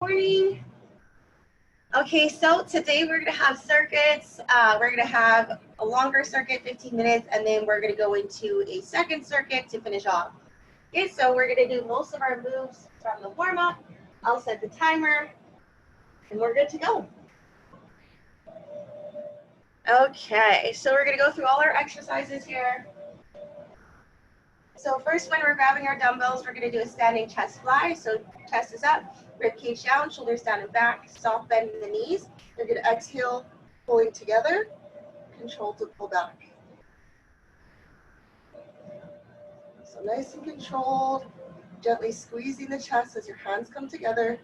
Morning. Okay, so today we're going to have circuits. We're going to have a longer circuit, 15 minutes, and then we're going to go into a second circuit to finish off. Okay, so we're going to do most of our moves from the warm-up. I'll set the timer, and we're good to go. Okay, so we're going to go through all our exercises here. So first, when we're grabbing our dumbbells, we're going to do a standing chest fly. So chest is up, rib cage down, shoulders down and back, soft bend in the knees. You're going to exhale, pulling together, control to pull back. So nice and controlled, gently squeezing the chest as your hands come together.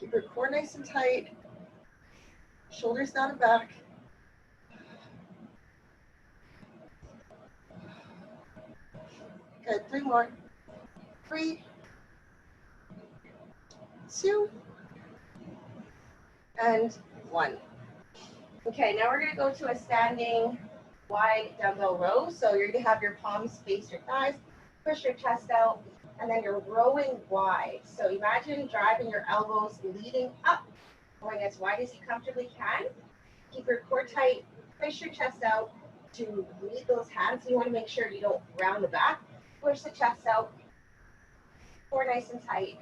Keep your core nice and tight, shoulders down and back. Good, 3 more. 3, 2, and 1. Okay, now we're going to go to a standing wide dumbbell row. So you're going to have your palms face your thighs, push your chest out, and then you're rowing wide. So imagine driving your elbows leading up, going as wide as you comfortably can. Keep your core tight, push your chest out to lead those hands. You want to make sure you don't round the back. Push the chest out, core nice and tight.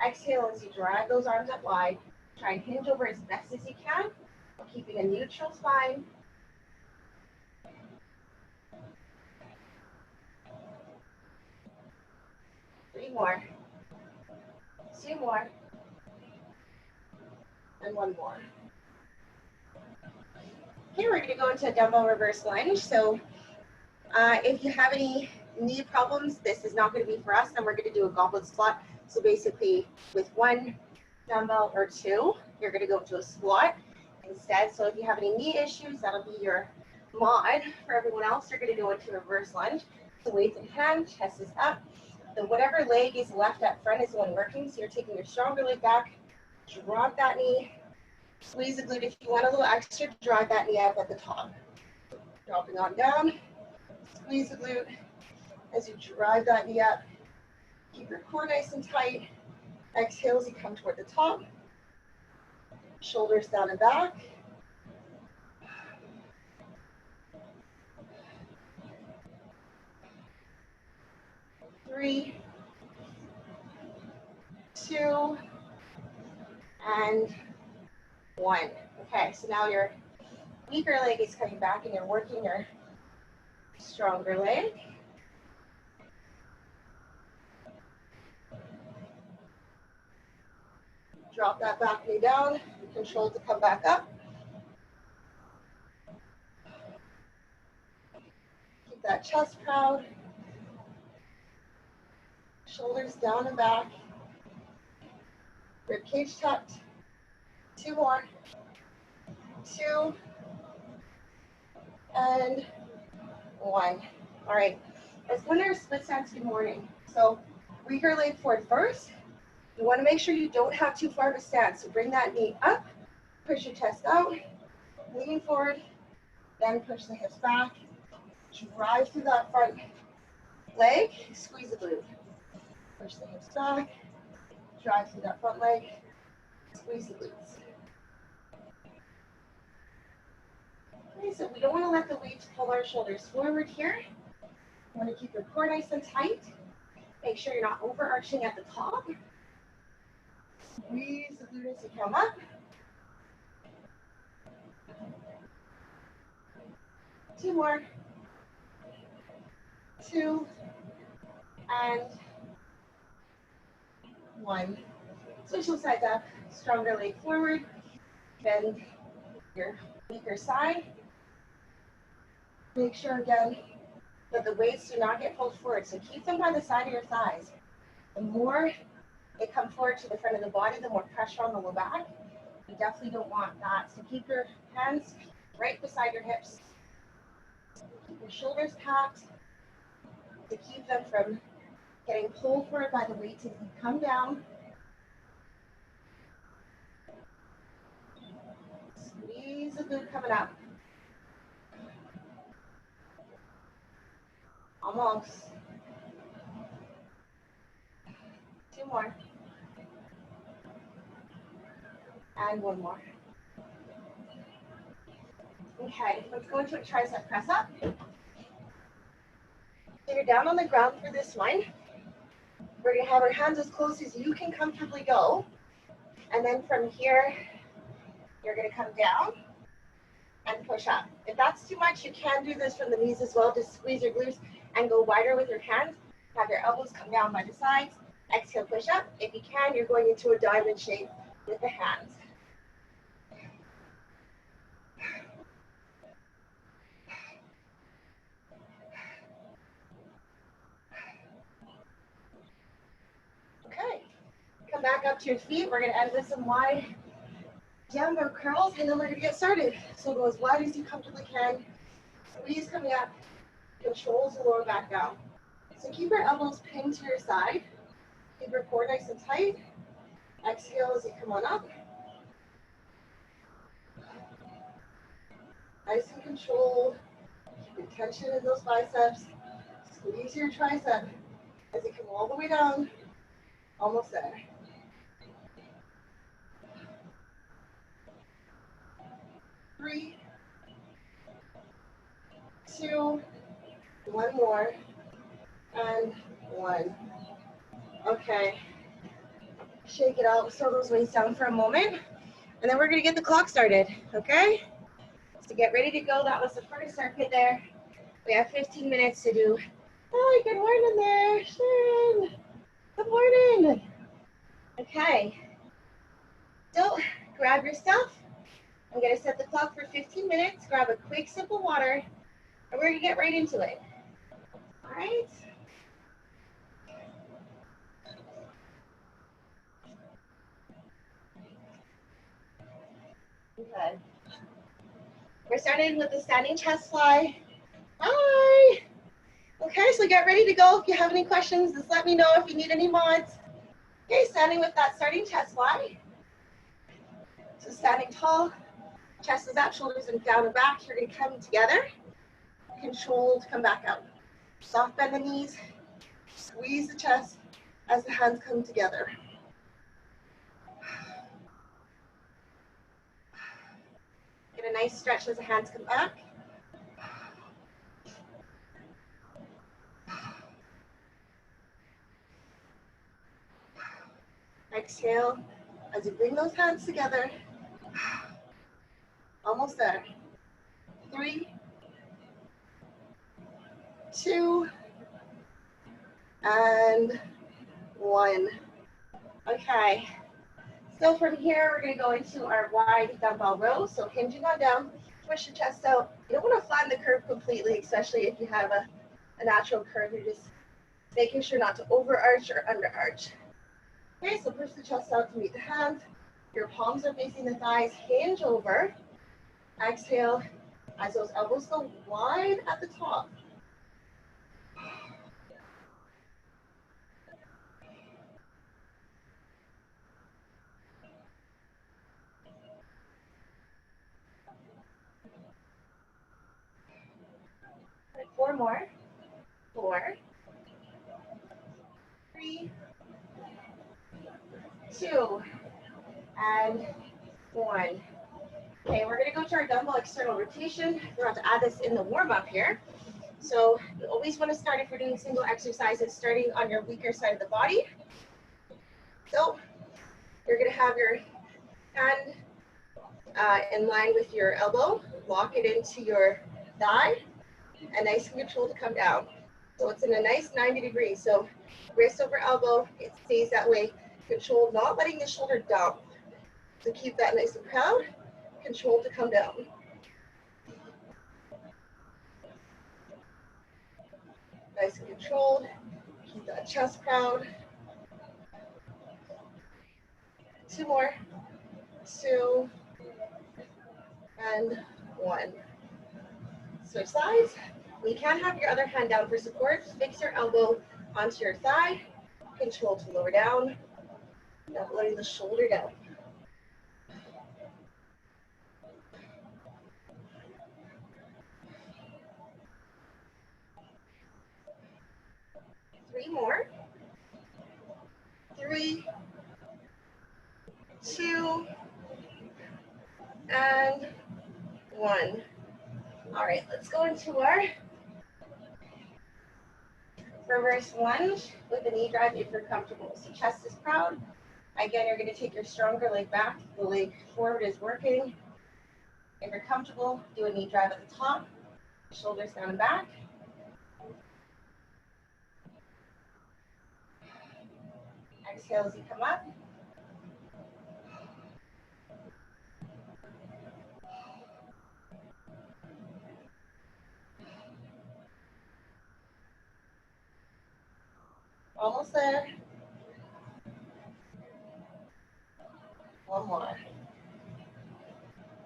Exhale as you drive those arms up wide. Try and hinge over as best as you can, while keeping a neutral spine. 3 more, 2 more, and 1 more. Okay, we're going to go into a dumbbell reverse lunge. So if you have any knee problems, this is not going to be for us, and we're going to do a goblet squat. So basically, with 1 dumbbell or 2, you're going to go to a squat instead. So if you have any knee issues, that'll be your mod. For everyone else, you're going to go into reverse lunge. So weights in hand, chest is up. Then whatever leg is left at front is the one working. So you're taking your stronger leg back, drop that knee, squeeze the glute. If you want a little extra, drive that knee up at the top. Dropping on down, squeeze the glute as you drive that knee up. Keep your core nice and tight. Exhale as you come toward the top. Shoulders down and back. 3, 2, and 1. Okay, so now your weaker leg is coming back and you're working your stronger leg. Drop that back knee down, control to come back up. Keep that chest proud. Shoulders down and back. Rib cage tucked. 2 more. 2, and 1. All right, let's go into our split stance. Good morning. So weaker leg forward first. You want to make sure you don't have too far of a stance. So bring that knee up, push your chest out, lean forward, then push the hips back. Drive through that front leg, squeeze the glute. Push the hips back, drive through that front leg, squeeze the glutes. Okay, so we don't want to let the weight pull our shoulders forward here. You want to keep your core nice and tight. Make sure you're not overarching at the top. Squeeze the glute as you come up. 2 more. 2, and 1. Switch those sides up. Stronger leg forward. Bend your weaker side. Make sure again that the weights do not get pulled forward. So keep them by the side of your thighs. The more they come forward to the front of the body, the more pressure on the low back. You definitely don't want that. So keep your hands right beside your hips. Keep your shoulders packed to keep them from getting pulled forward by the weights as you come down. Squeeze the glute coming up. Almost. 2 more. And one more. Okay, let's go into a tricep press up. So you're down on the ground for this one. We're gonna have our hands as close as you can comfortably go. And then from here, you're gonna come down and push up. If that's too much, you can do this from the knees as well. Just squeeze your glutes and go wider with your hands. Have your elbows come down by the sides. Exhale, push up. If you can, you're going into a diamond shape with the hands. Okay, come back up to your feet. We're gonna end with some wide jumbo curls, and then we're gonna get started. So go as wide as you comfortably can. Squeeze coming up, control the lower back down. So keep your elbows pinned to your side. Keep your core nice and tight. Exhale as you come on up. Nice and controlled. Keep tension in those biceps. Squeeze your tricep as you come all the way down. Almost there. Three, two, one more, and one. Okay. Shake it out, slow those weights down for a moment, and then we're gonna get the clock started, okay? So get ready to go. That was the first circuit there. We have 15 minutes to do. Hi, good morning there, Sharon. Good morning. Okay. So grab your stuff. I'm gonna set the clock for 15 minutes. Grab a quick sip of water, and we're gonna get right into it. All right. Okay. We're starting with the standing chest fly. Hi. Okay, so get ready to go. If you have any questions, just let me know if you need any mods. Okay, standing with that starting chest fly. So standing tall, chest is up, shoulders and down and back. You're gonna come together. Controlled, come back out. Soft bend the knees, squeeze the chest as the hands come together. Get a nice stretch as the hands come back. Exhale as you bring those hands together. Almost there. 3, 2, and 1. Okay. So from here, we're going to go into our wide dumbbell row. So hinging on down, push your chest out. You don't want to flatten the curve completely, especially if you have a natural curve. You're just making sure not to overarch or underarch. Okay, so push the chest out to meet the hands. Your palms are facing the thighs. Hinge over. Exhale as those elbows go wide at the top. Right, 4 more. 4, 3, 2, and 1. Okay, we're going to go to our dumbbell external rotation. We're going to add this in the warm-up here. So you always want to start, if you're doing single exercises, starting on your weaker side of the body. So you're going to have your hand in line with your elbow, lock it into your thigh, and nice and controlled to come down. So it's in a nice 90 degrees. So wrist over elbow, it stays that way. Controlled, not letting the shoulder down. So keep that nice and proud. Controlled to come down. Nice and controlled. Keep that chest proud. 2 more. 2, and 1. Switch sides. You can have your other hand down for support. Fix your elbow onto your thigh. Control to lower down. Not letting the shoulder down. Three more. 3, 2, and 1. All right, let's go into our reverse lunge with a knee drive if you're comfortable. So chest is proud. Again, you're going to take your stronger leg back. The leg forward is working. If you're comfortable, do a knee drive at the top. Shoulders down and back. Exhale as you come up. Almost there. One more.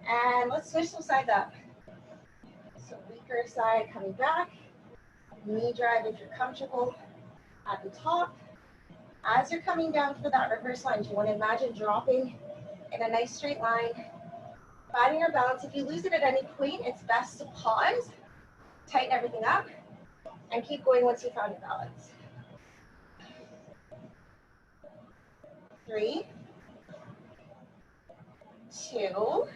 And let's switch those sides up. So weaker side coming back. Knee drive if you're comfortable at the top. As you're coming down for that reverse lunge, you want to imagine dropping in a nice straight line, finding your balance. If you lose it at any point, it's best to pause, tighten everything up, and keep going once you found your balance. 3, 2,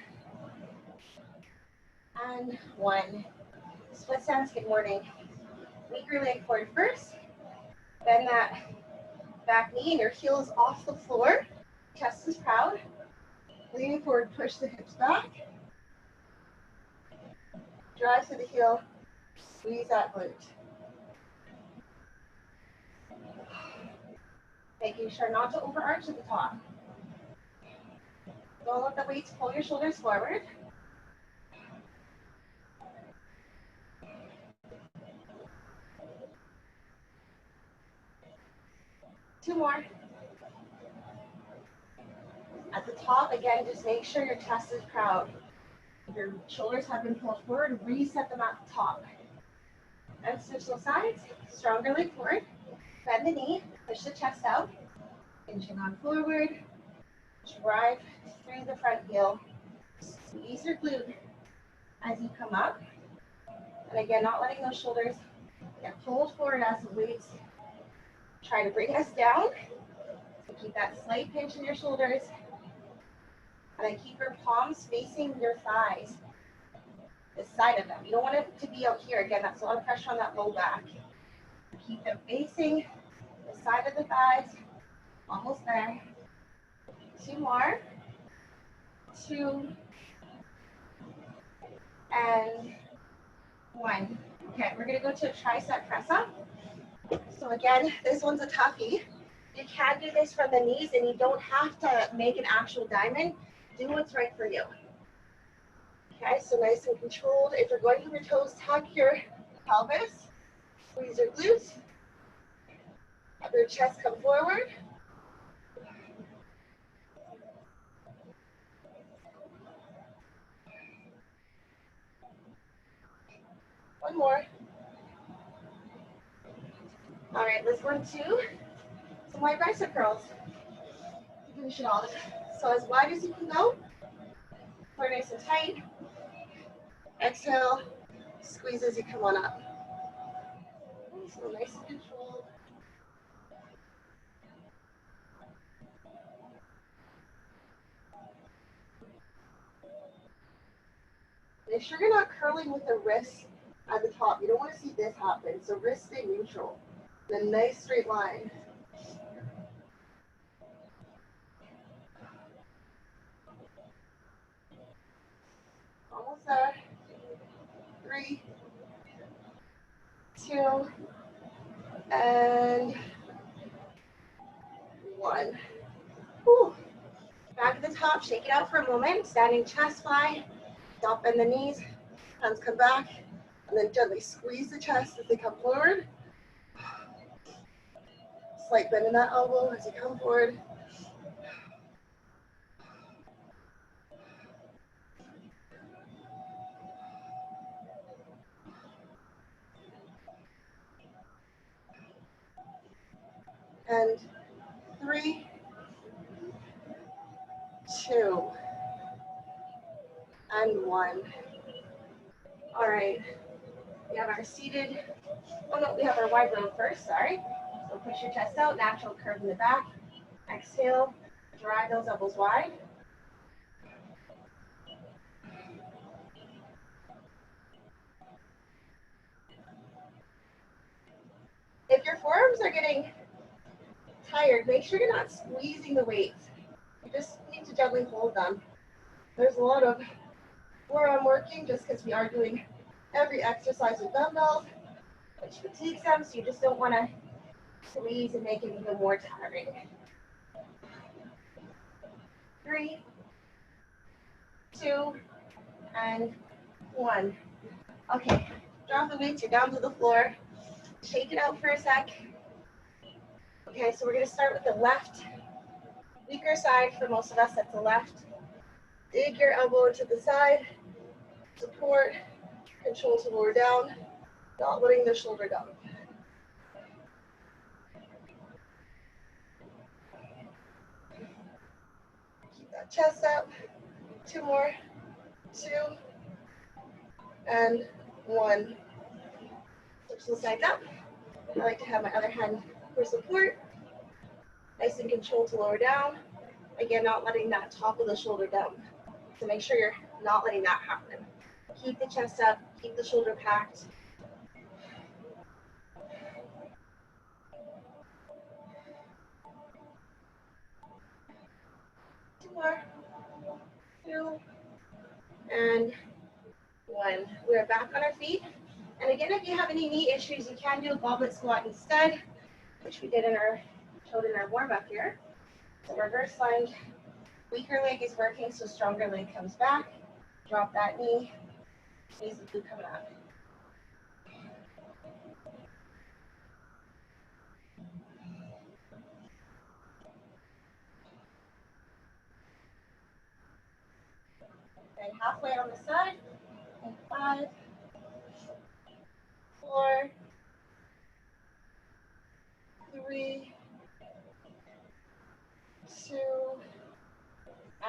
and 1. Split stance, good morning. Weaker leg forward first. Bend that back knee and your heel is off the floor. Chest is proud. Leaning forward, push the hips back. Drive to the heel, squeeze that glute. Making sure not to overarch at the top. Don't let the weights pull your shoulders forward. Two more. At the top, again, just make sure your chest is proud. If your shoulders have been pulled forward, reset them at the top. And switch those sides. Stronger leg forward. Bend the knee. Push the chest out. Inching on forward. Drive through the front heel. Squeeze your glute as you come up. And again, not letting those shoulders get pulled forward as the weights try to bring us down. So keep that slight pinch in your shoulders. And then keep your palms facing your thighs, the side of them. You don't want it to be out here. Again, that's a lot of pressure on that low back. Keep them facing the side of the thighs. Almost there. 2 more. 2. And 1. Okay, we're going to go to a tricep press up. So again, this one's a toughie. You can do this from the knees and you don't have to make an actual diamond. Do what's right for you. Okay, so nice and controlled. If you're going from your toes, tuck your pelvis. Squeeze your glutes. Have your chest come forward. One more. All right, let's go into some wide bicep curls. Finish it off. So as wide as you can go. Core nice and tight. Exhale. Squeeze as you come on up. So nice and controlled. Make sure you're not curling with the wrists at the top. You don't want to see this happen. So wrists stay neutral. A nice straight line. Almost there. 3, 2, and 1. Whew. Back to the top. Shake it out for a moment. Standing chest fly. Stop bend the knees. Hands come back. And then gently squeeze the chest as they come forward. Slight bend in that elbow as you come forward. And 3, 2, and 1. All right. We have our seated, oh no, we have our wide road first, sorry. So push your chest out, natural curve in the back. Exhale, drive those elbows wide. If your forearms are getting tired, make sure you're not squeezing the weights. You just need to gently hold them. There's a lot of forearm working just because we are doing every exercise with dumbbells, which fatigues them, so you just don't want to squeeze and make it even more tiring. 3, 2, and 1. Okay, drop the weights, you're down to the floor. Shake it out for a sec. Okay, so we're going to start with the left, weaker side. For most of us, that's the left. Dig your elbow to the side, support, control to lower down, not letting the shoulder down. Keep that chest up. 2 more, 2, and 1. Switch the sides up. I like to have my other hand for support. Nice and controlled to lower down. Again, not letting that top of the shoulder down. So make sure you're not letting that happen. Keep the chest up, keep the shoulder packed. Two more, 2, and 1. We're back on our feet. And again, if you have any knee issues, you can do a goblet squat instead, which we did in our warm-up here. So reverse lunge, weaker leg is working, so stronger leg comes back. Drop that knee, squeeze the glute coming up. And halfway on the side, and 5, 4, 3, 2,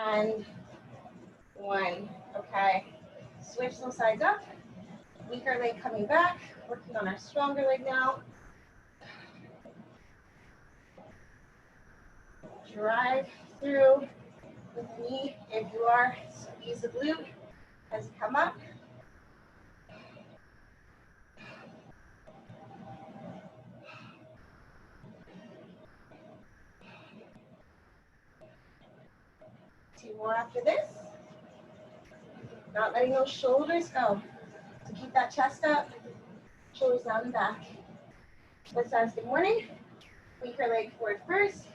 and 1. Okay, switch those sides up. Weaker leg coming back, working on our stronger leg now. Drive through with the knee. If you are, squeeze the glute as you come up. Two more after this. Not letting those shoulders go. So keep that chest up, shoulders down and back. Let's dance. Good morning. Weaker leg forward first.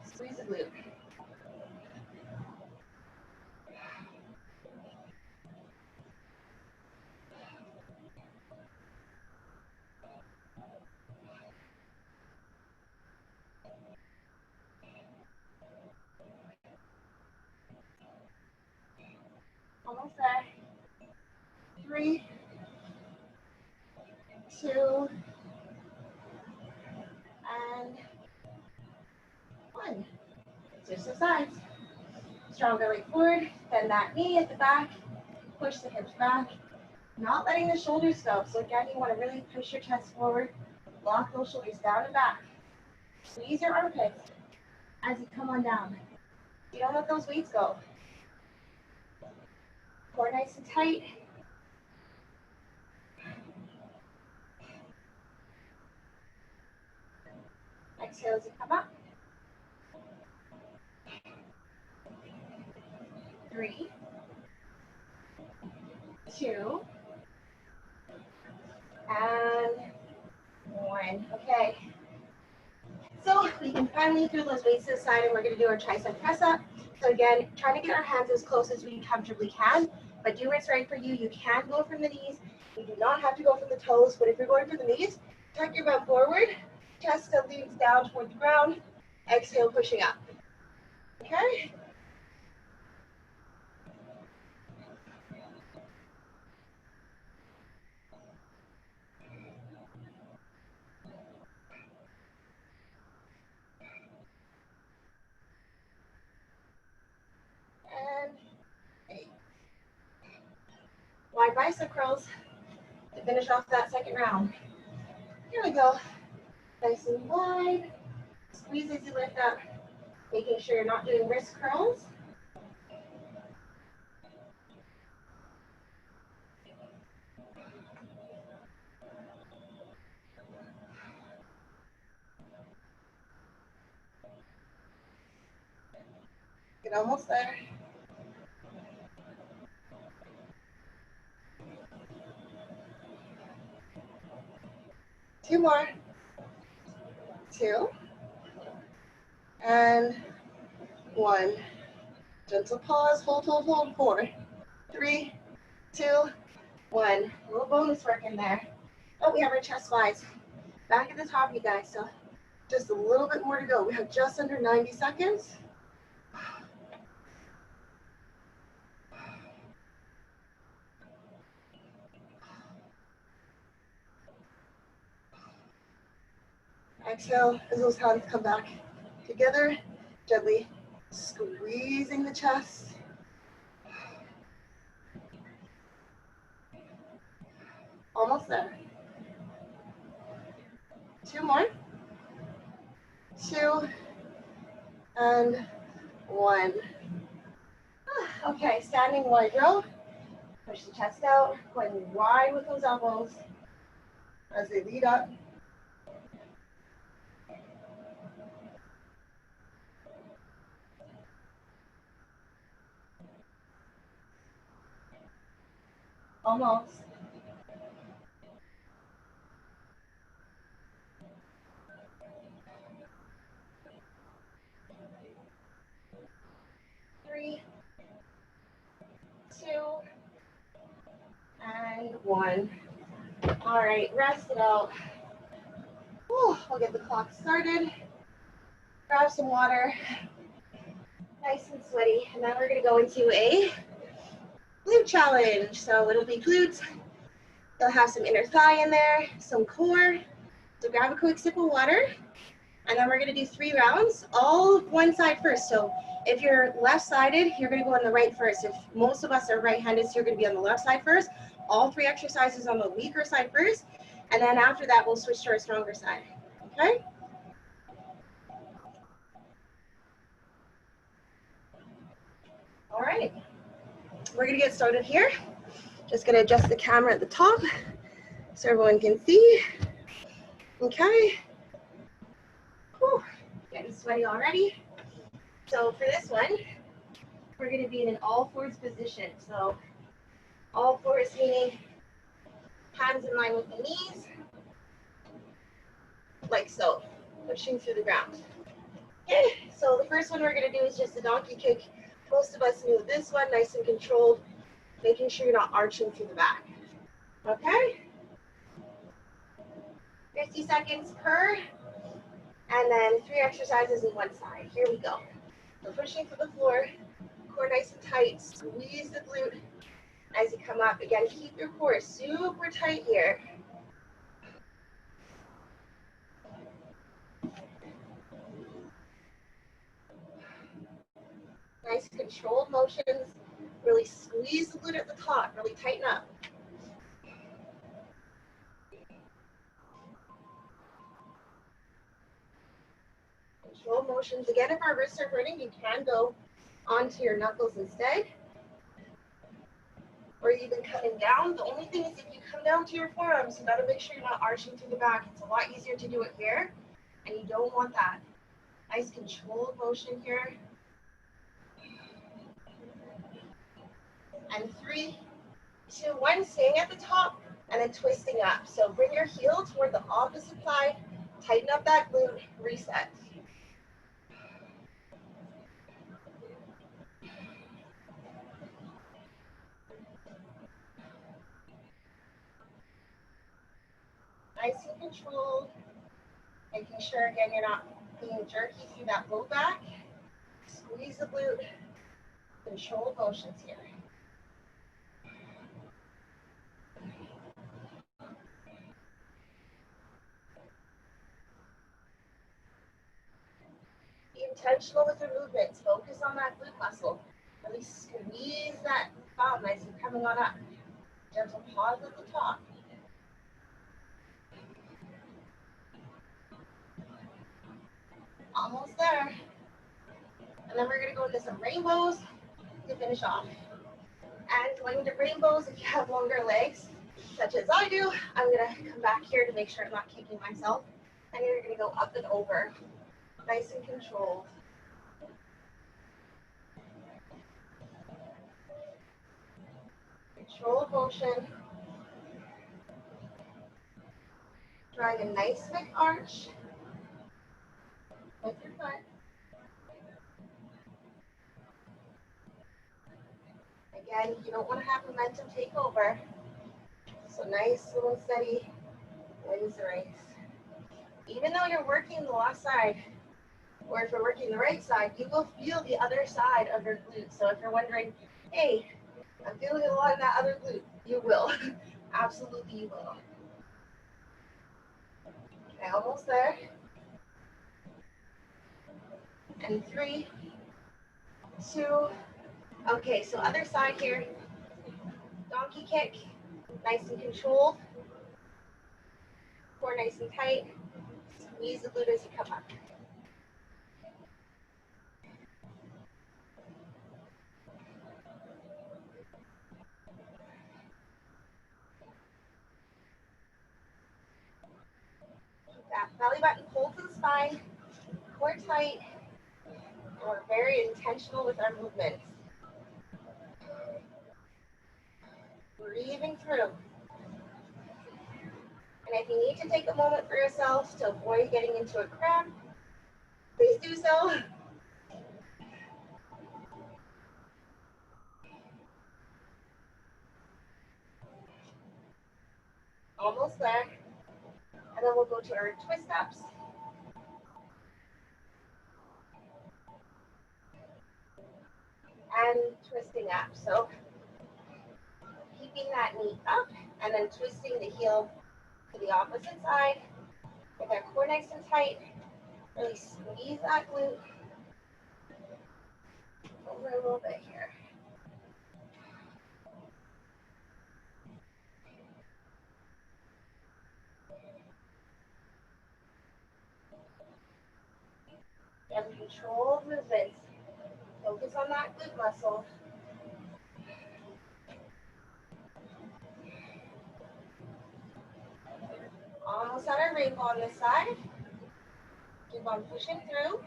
Squeeze the glute. Almost there. 3, 2, and 1. Switch the sides. Stronger leg forward, bend that knee at the back, push the hips back, not letting the shoulders go. So again, you want to really push your chest forward, lock those shoulders down and back. Squeeze your armpits as you come on down. You don't let those weights go. Core nice and tight. Exhale as you come up. 3, 2, and 1. Okay. So we can finally throw those weights to the side, and we're going to do our tricep press up. So again, trying to get our hands as close as we comfortably can, but do what's right for you. You can go from the knees. You do not have to go from the toes, but if you're going for the knees, tuck your butt forward, chest still leans down toward the ground. Exhale, pushing up. Okay? And 8. Wide bicep curls to finish off that second round. Here we go. Nice and wide. Squeeze as you lift up, making sure you're not doing wrist curls. Get almost there. Two more. Two. And one. Gentle pause, hold, hold, hold. 4, 3, 2, 1. A little bonus work in there. Oh, we have our chest flies. Back at the top, you guys. So just a little bit more to go. We have just under 90 seconds. Exhale as those hands come back together, gently squeezing the chest. Almost there. 2 more. 2 and 1. Okay, standing wide row. Push the chest out, going wide with those elbows as they lead up. Almost. 3, 2, and 1. All right, rest it out. Whew, we'll get the clock started. Grab some water. Nice and sweaty. And then we're going to go into a glute challenge. So it'll be glutes. They'll have some inner thigh in there, some core. So grab a quick sip of water. And then we're going to do 3 rounds, all one side first. So if you're left-sided, you're going to go on the right first. If most of us are right-handed, so you're going to be on the left side first. All 3 exercises on the weaker side first. And then after that, we'll switch to our stronger side. Okay? All right. We're going to get started here. Just going to adjust the camera at the top so everyone can see. Okay. Whew. Getting sweaty already. So for this one, we're going to be in an all fours position. So all fours meaning hands in line with the knees, like so, pushing through the ground. Okay, so the first one we're going to do is just a donkey kick. Most of us knew this one, nice and controlled, making sure you're not arching through the back. Okay? 50 seconds per, and then 3 exercises in one side. Here we go. So pushing to the floor, core nice and tight, squeeze the glute as you come up. Again, keep your core super tight here. Nice controlled motions. Really squeeze the glute at the top, really tighten up. Control motions. Again, if our wrists are hurting, you can go onto your knuckles instead. Or even coming down. The only thing is if you come down to your forearms, you gotta make sure you're not arching through the back. It's a lot easier to do it here, and you don't want that. Nice controlled motion here. And 3, 2, 1, staying at the top, and then twisting up. So bring your heel toward the opposite side, tighten up that glute, reset. Nice and controlled. Making sure, again, you're not being jerky through that low back. Squeeze the glute. Controlled motions here. Be intentional with your movements. Focus on that glute muscle. Really squeeze that thumb as you're coming on up. Gentle pause at the top. Almost there. And then we're going to go into some rainbows to finish off. And going into rainbows, if you have longer legs, such as I do, I'm going to come back here to make sure I'm not kicking myself. And you're going to go up and over. Nice and controlled. Controlled motion. Drawing a nice big arch with your foot. Again, you don't want to have momentum take over. So nice, little steady wins the race. Even though you're working the left side, or if you're working the right side, you will feel the other side of your glute. So if you're wondering, hey, I'm feeling a lot in that other glute, you will. Absolutely you will. Okay, almost there. And 3, 2, okay, so other side here. Donkey kick, nice and controlled. Core nice and tight. Squeeze the glute as you come up. Keep that belly button pulled to the spine, core tight. And we're very intentional with our movements. Breathing through. And if you need to take a moment for yourself to avoid getting into a cramp, please do so. Almost there. And then we'll go to our twist ups. And twisting up. So keeping that knee up and then twisting the heel to the opposite side with our core nice and tight. Really squeeze that glute over a little bit here. And controlled movements. Focus on that glute muscle. Almost at our rainbow on this side. Keep on pushing through.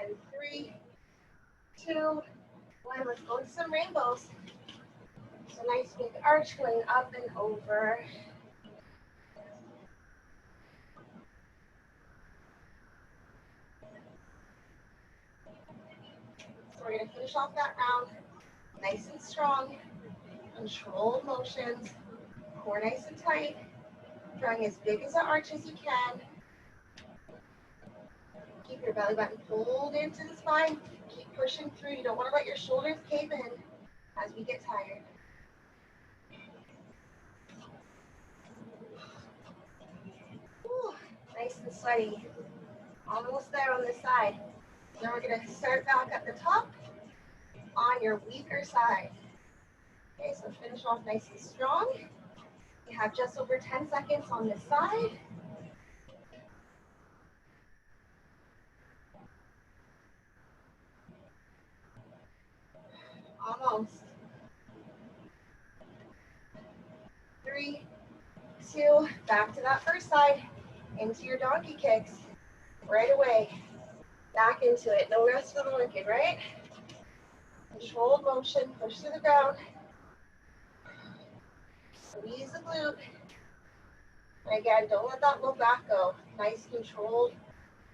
And 3, 2, 1. Let's go into some rainbows. So nice big arch going up and over. So we're going to finish off that round nice and strong. Controlled motions. Core nice and tight. Drawing as big as an arch as you can. Keep your belly button pulled into the spine. Keep pushing through. You don't want to let your shoulders cave in as we get tired. Whew, nice and sweaty. Almost there on this side. Then we're going to start back at the top on your weaker side. Okay, so finish off nice and strong. We have just over 10 seconds on this side. Almost. 3, 2, back to that first side. Into your donkey kicks. Right away. Back into it. No rest for the wicked, right? Controlled motion. Push to the ground. Squeeze the glute. And again, don't let that low back go. Nice controlled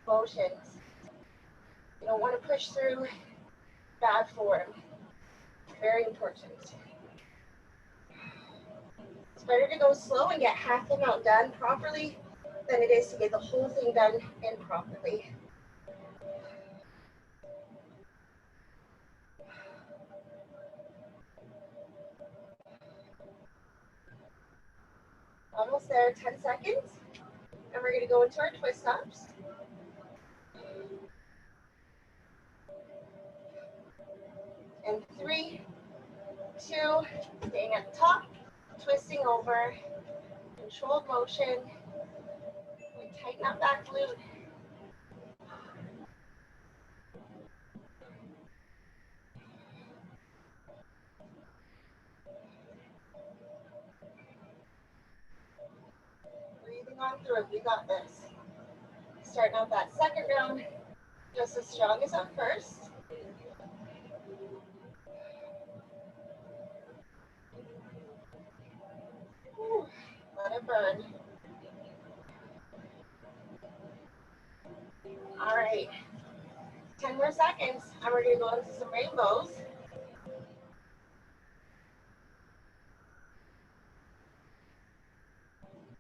motions. You don't want to push through bad form. Very important. It's better to go slow and get half the amount done properly than it is to get the whole thing done improperly. Almost there, 10 seconds. And we're going to go into our twist ups. And 3, 2, staying at the top, twisting over, controlled motion. We tighten up that glute. on through. You got this. Starting out that second round, just as strong as at first. Whew, let it burn. All right, 10 more seconds, and we're gonna go into some rainbows.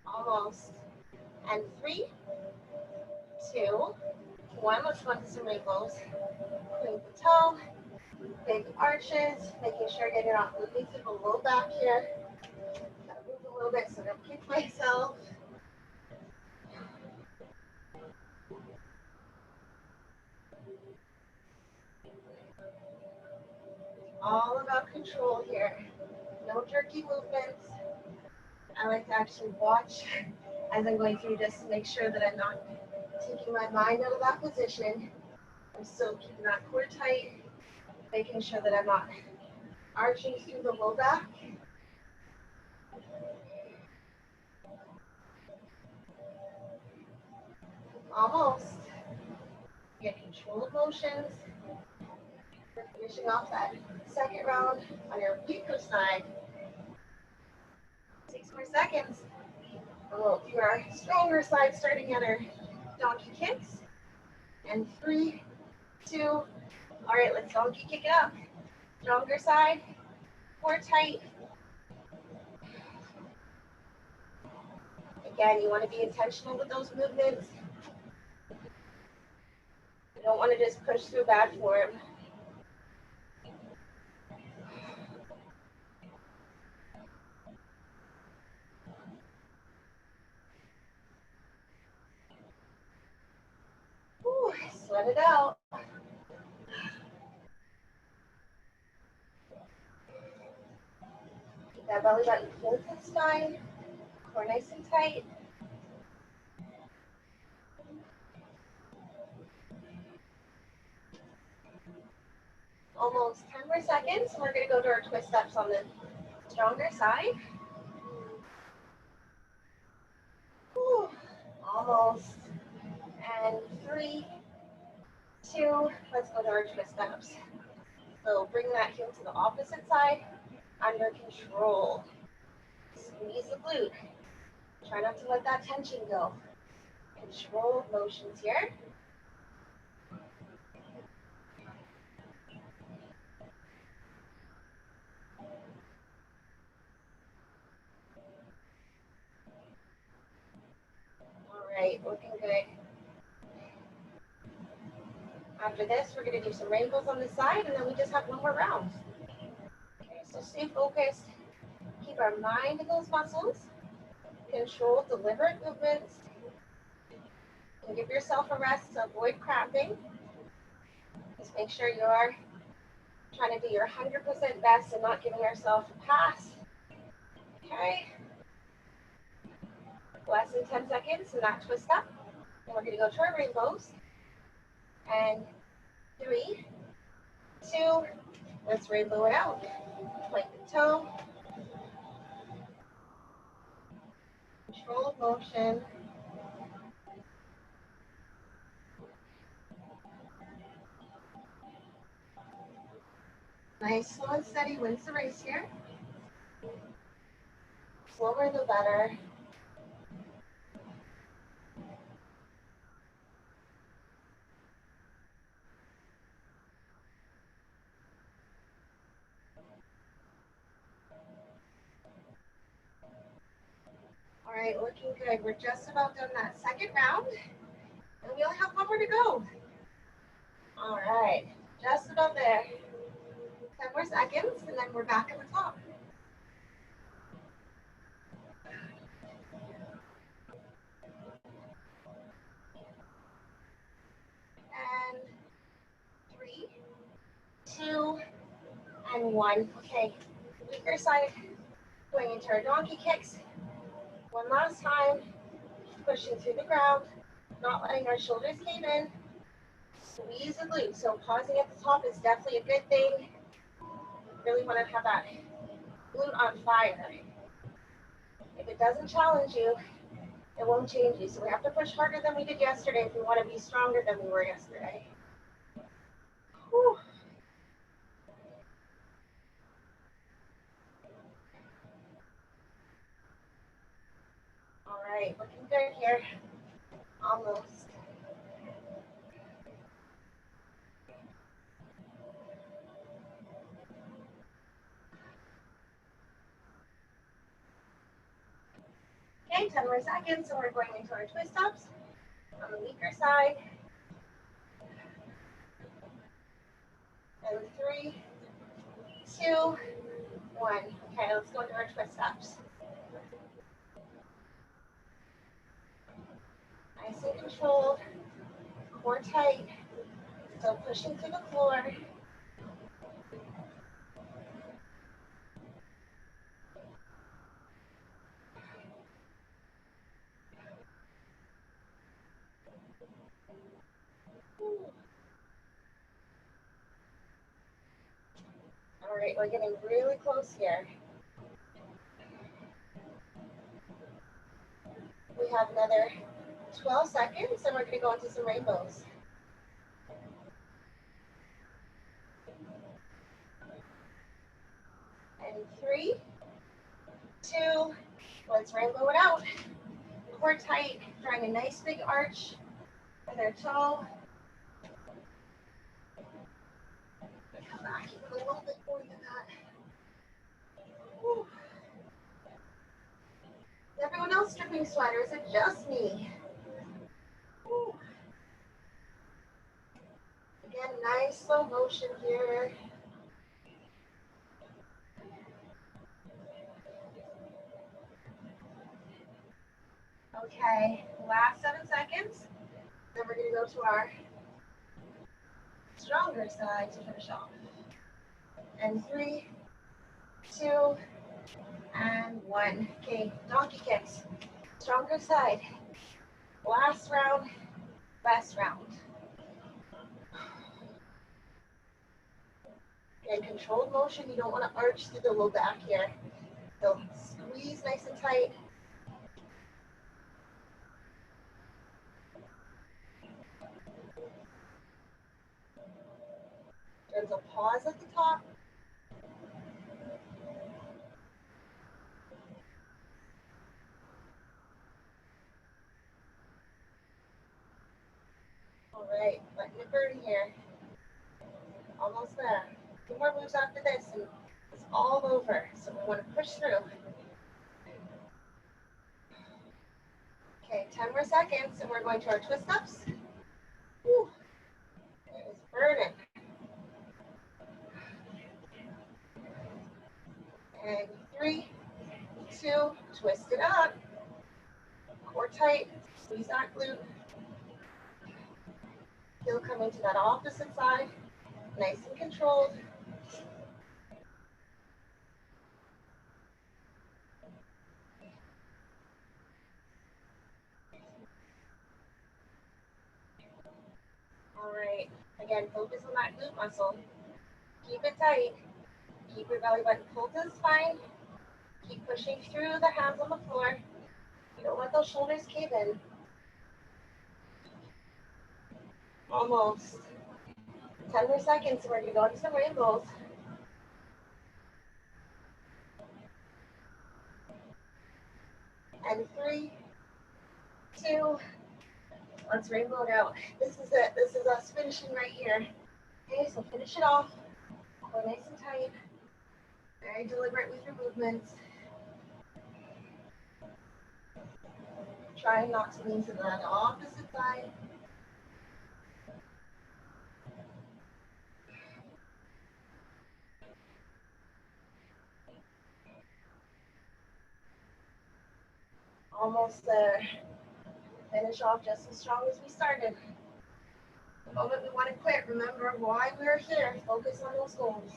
Almost. And 3, 2, 1. Let's go into some rainbows. Point the toe, big arches, making sure again you're not moving to the low back here. Gotta move a little bit so I don't kick myself. All about control here. No jerky movements. I like to actually watch as I'm going through just to make sure that I'm not taking my mind out of that position. I'm still keeping that core tight, making sure that I'm not arching through the low back. Almost. Get controlled motions. We're finishing off that second round on your weaker side. 6 more seconds. We'll do our stronger side starting at our donkey kicks. And 3, 2. All right, let's donkey kick it up. Stronger side, core tight. Again, you want to be intentional with those movements. You don't want to just push through bad form. Whew, sweat it out. Keep that belly button full to the spine. Core nice and tight. Almost 10 more seconds. We're going to go to our twist ups on the stronger side. Whew, almost. And 3, 2. Let's go to our twist ups. So bring that heel to the opposite side. Under control. Squeeze the glute. Try not to let that tension go. Controlled motions here. All right, looking good. After this, we're going to do some rainbows on the side, and then we just have one more round. Okay, so stay focused. Keep our mind in those muscles. Control deliberate movements. And give yourself a rest to avoid cramping. Just make sure you are trying to do your 100% best and not giving yourself a pass. Okay. Less than 10 seconds in that twist up. And we're going to go to our rainbows. And 3, 2, let's rainbow it out. Point the toe. Control motion. Nice, slow and steady wins the race here. Slower the better. All right, looking good. We're just about done that second round, and we only have one more to go. All right, just about there. 10 more seconds, and then we're back at the top. And 3, 2, and 1. Okay, weaker side, going into our donkey kicks. One last time, pushing through the ground, not letting our shoulders cave in. Squeeze the glute. So pausing at the top is definitely a good thing. Really want to have that glute on fire. If it doesn't challenge you, It won't change you. So we have to push harder than we did yesterday if we want to be stronger than we were yesterday. Whew. All right, looking good here. Almost. Okay, 10 more seconds, so we're going into our twist ups on the weaker side. And 3, 2, 1. Okay, let's go into our twist ups. Nice and controlled, core tight, still pushing through the floor. All right, we're getting really close here. We have another 12 seconds, and we're going to go into some rainbows. And 3, 2, let's rainbow it out. Core tight, drawing a nice big arch with our toe. Come back even a little bit more than that. Whew. Is everyone else dripping sweat, or is it just me? Whew. Again, nice slow motion here. Okay, last 7 seconds. Then we're going to go to our stronger side to finish off. And 3, 2, and 1. Okay, donkey kicks. Stronger side. Last round, best round. And controlled motion, you don't want to arch through the low back here. So squeeze nice and tight. There's a pause at the top. All right, letting it burn here. Almost there. 2 more moves after this, and it's all over. So we want to push through. Okay, 10 more seconds, and we're going to our twist ups. Whew. It is burning. And 3, 2, twist it up. Core tight, squeeze that glute. Heel coming to that opposite side, nice and controlled. All right, again, focus on that glute muscle. Keep it tight. Keep your belly button pulled to the spine. Keep pushing through the hands on the floor. You don't let those shoulders cave in. Almost. 10 more seconds, we're gonna go into some rainbows. And 3, 2, let's rainbow it out. This is it. This is us finishing right here. Okay, so finish it off. Core nice and tight. Very deliberate with your movements. Try not to lean to the opposite side. Almost there. Finish off just as strong as we started. The moment we want to quit, remember why we're here. Focus on those goals.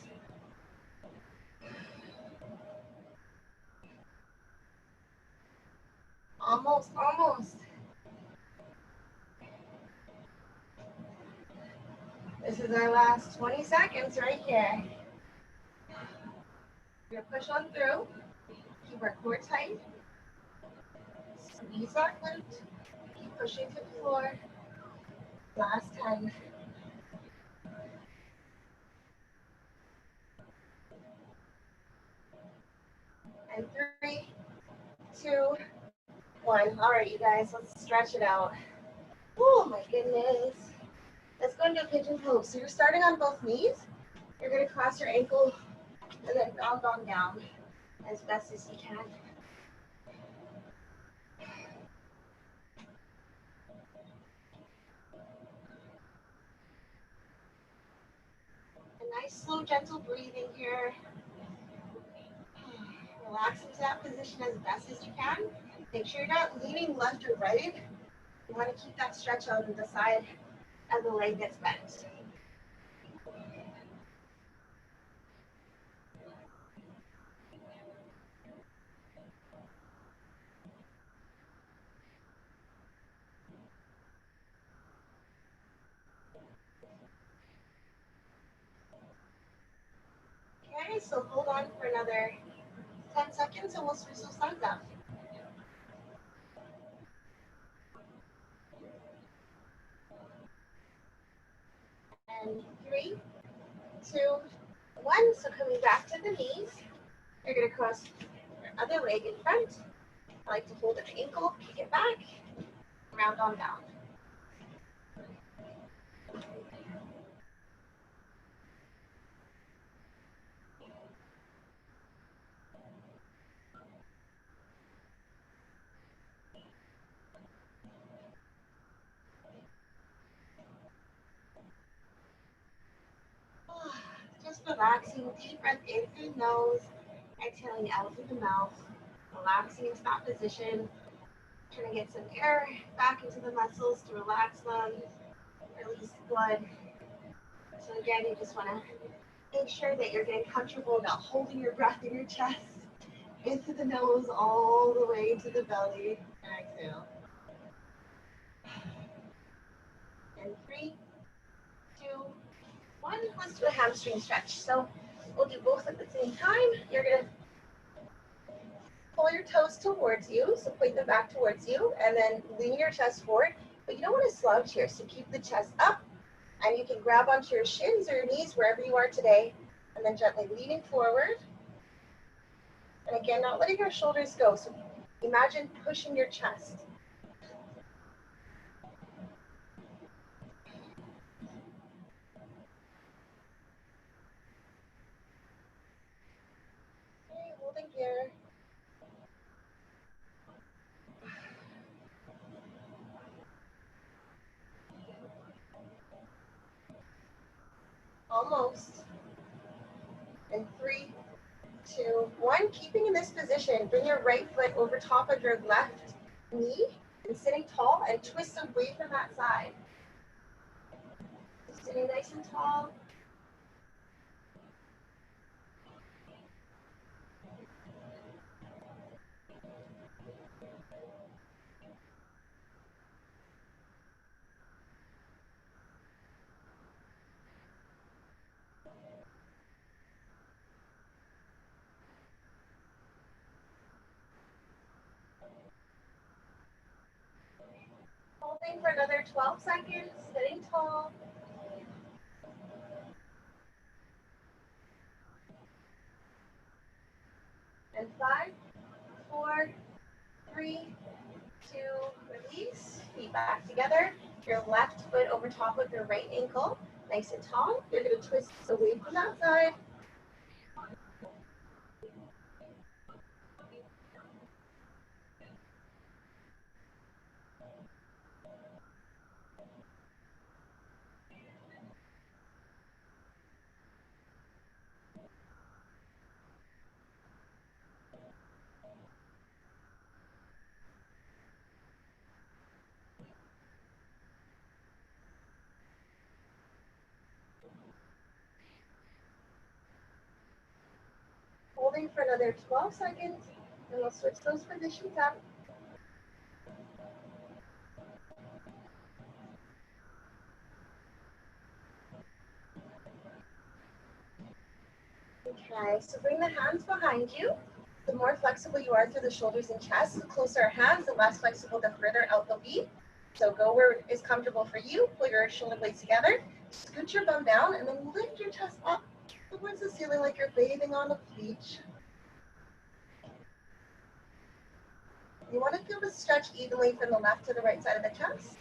Almost, almost. This is our last 20 seconds right here. We're gonna push on through. Keep our core tight. Squeeze that glute. Keep pushing to the floor. Last 10. And 3, 2, 1. All right, you guys, let's stretch it out. Oh my goodness. Let's go into a pigeon pose. So you're starting on both knees. You're going to cross your ankle and then round on down as best as you can. A nice, slow, gentle breathing here. Relax into that position as best as you can. Make sure you're not leaning left or right. You want to keep that stretch out on the side as the leg gets bent. Okay, so hold on for another 10 seconds and we'll switch those sides up. And 3, 2, 1. So coming back to the knees, you're going to cross your other leg in front. I like to hold an ankle, kick it back, round on down. Just relaxing, deep breath in through the nose, exhaling out through the mouth, relaxing into that position, trying to get some air back into the muscles to relax them, release blood. So again, you just want to make sure that you're getting comfortable about holding your breath in your chest, into the nose, all the way to the belly, and exhale. And 3, 2, 1. Let's do a hamstring stretch. So we'll do both at the same time. You're going to pull your toes towards you, so point them back towards you, and then lean your chest forward. But you don't want to slouch here, so keep the chest up, and you can grab onto your shins or your knees, wherever you are today, and then gently leaning forward. And again, not letting your shoulders go, so imagine pushing your chest. Okay, holding here. Almost. And 3, 2, 1. Keeping in this position, bring your right foot over top of your left knee and sitting tall and twist away from that side. Sitting nice and tall. Holding for another 12 seconds, sitting tall. And 5, 4, 3, 2, release. Feet back together. Your left foot over top of your right ankle, nice and tall. You're going to twist away from that side. Holding for another 12 seconds, and we'll switch those positions up. Okay, so bring the hands behind you. The more flexible you are through the shoulders and chest, the closer our hands, the less flexible, the further out they'll be. So go where is comfortable for you. Pull your shoulder blades together, scoot your bum down, and then lift your chest up towards the ceiling like you're bathing on the beach. You want to feel the stretch evenly from the left to the right side of the chest.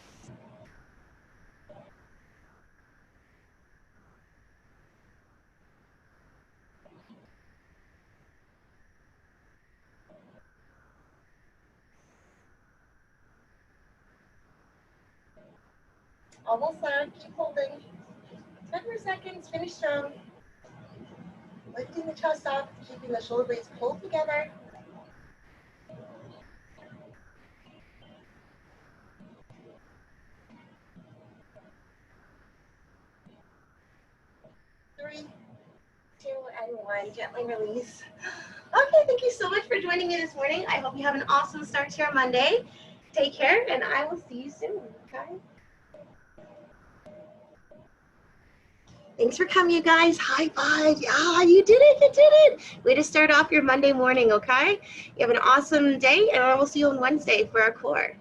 Almost there, keep holding. 10 more seconds, finish strong. Lifting the chest up, keeping the shoulder blades pulled together. 3, 2, and 1. Gently release. Okay, thank you so much for joining me this morning. I hope you have an awesome start to your Monday. Take care, and I will see you soon, okay? Thanks for coming, you guys. High five. Yeah, you did it. You did it. Way to start off your Monday morning, okay? You have an awesome day, and I will see you on Wednesday for our core.